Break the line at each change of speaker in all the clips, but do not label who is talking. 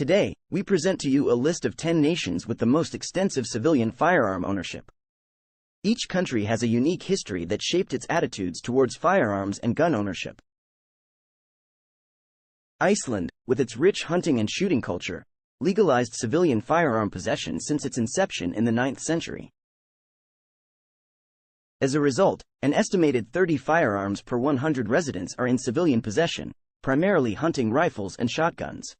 Today, we present to you a list of 10 nations with the most extensive civilian firearm ownership. Each country has a unique history that shaped its attitudes towards firearms and gun ownership. Iceland, with its rich hunting and shooting culture, legalized civilian firearm possession since its inception in the 9th century. As a result, an estimated 30 firearms per 100 residents are in civilian possession, primarily hunting rifles and shotguns.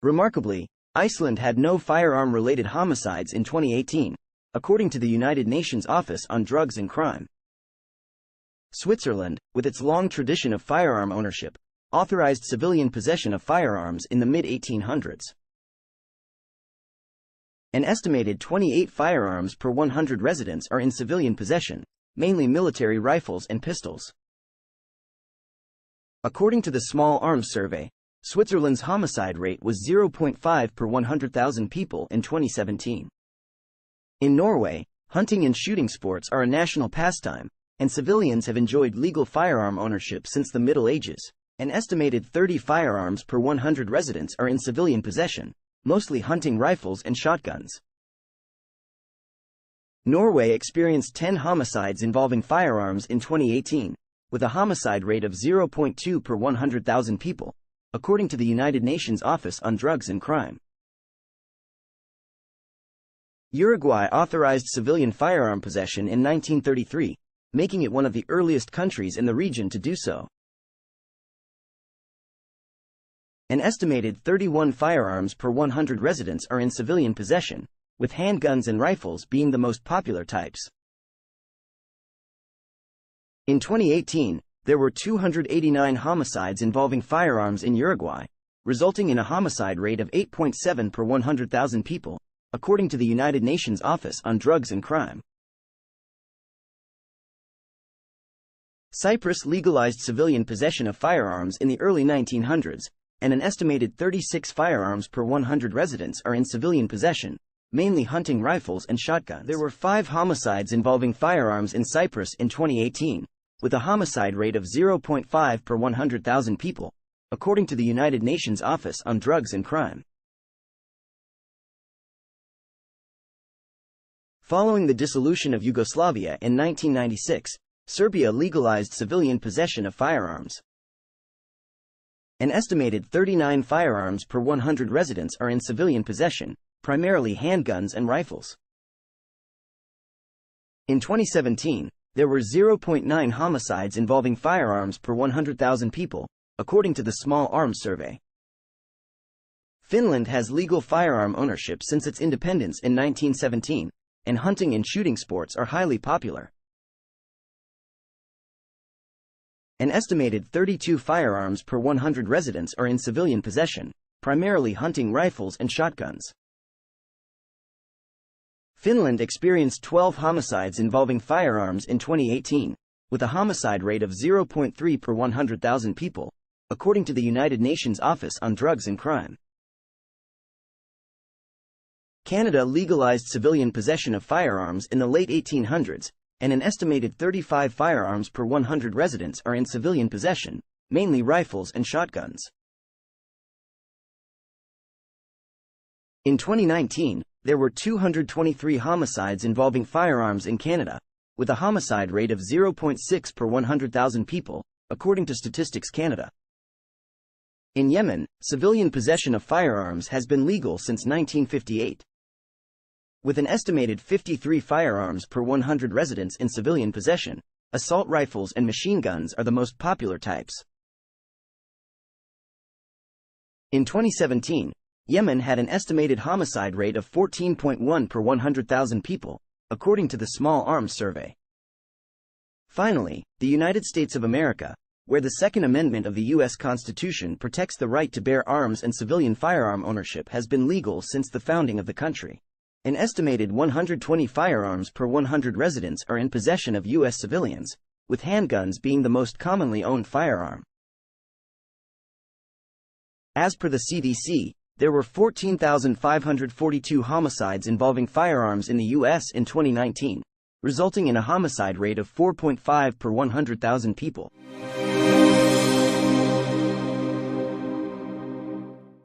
Remarkably, Iceland had no firearm-related homicides in 2018, according to the United Nations Office on Drugs and Crime. Switzerland, with its long tradition of firearm ownership, authorized civilian possession of firearms in the mid-1800s. An estimated 28 firearms per 100 residents are in civilian possession, mainly military rifles and pistols. According to the Small Arms Survey, Switzerland's homicide rate was 0.5 per 100,000 people in 2017. In Norway, hunting and shooting sports are a national pastime, and civilians have enjoyed legal firearm ownership since the Middle Ages. An estimated 30 firearms per 100 residents are in civilian possession, mostly hunting rifles and shotguns. Norway experienced 10 homicides involving firearms in 2018, with a homicide rate of 0.2 per 100,000 people, according to the United Nations Office on Drugs and Crime. Uruguay authorized civilian firearm possession in 1933, making it one of the earliest countries in the region to do so. An estimated 31 firearms per 100 residents are in civilian possession, with handguns and rifles being the most popular types. In 2018, there were 289 homicides involving firearms in Uruguay, resulting in a homicide rate of 8.7 per 100,000 people, according to the United Nations Office on Drugs and Crime. Cyprus legalized civilian possession of firearms in the early 1900s, and an estimated 36 firearms per 100 residents are in civilian possession, mainly hunting rifles and shotguns. There were 5 homicides involving firearms in Cyprus in 2018, with a homicide rate of 0.5 per 100,000 people, according to the United Nations Office on Drugs and Crime. Following the dissolution of Yugoslavia in 1996, Serbia legalized civilian possession of firearms. An estimated 39 firearms per 100 residents are in civilian possession, primarily handguns and rifles. In 2017, there were 0.9 homicides involving firearms per 100,000 people, according to the Small Arms Survey. Finland has legal firearm ownership since its independence in 1917, and hunting and shooting sports are highly popular. An estimated 32 firearms per 100 residents are in civilian possession, primarily hunting rifles and shotguns. Finland experienced 12 homicides involving firearms in 2018, with a homicide rate of 0.3 per 100,000 people, according to the United Nations Office on Drugs and Crime. Canada legalized civilian possession of firearms in the late 1800s, and an estimated 35 firearms per 100 residents are in civilian possession, mainly rifles and shotguns. In 2019, there were 223 homicides involving firearms in Canada, with a homicide rate of 0.6 per 100,000 people, according to Statistics Canada. In Yemen, civilian possession of firearms has been legal since 1958. With an estimated 53 firearms per 100 residents in civilian possession, assault rifles and machine guns are the most popular types. In 2017, Yemen had an estimated homicide rate of 14.1 per 100,000 people, according to the Small Arms Survey. Finally, the United States of America, where the Second Amendment of the U.S. Constitution protects the right to bear arms and civilian firearm ownership, has been legal since the founding of the country. An estimated 120 firearms per 100 residents are in possession of U.S. civilians, with handguns being the most commonly owned firearm. As per the CDC, there were 14,542 homicides involving firearms in the U.S. in 2019, resulting in a homicide rate of 4.5 per 100,000 people.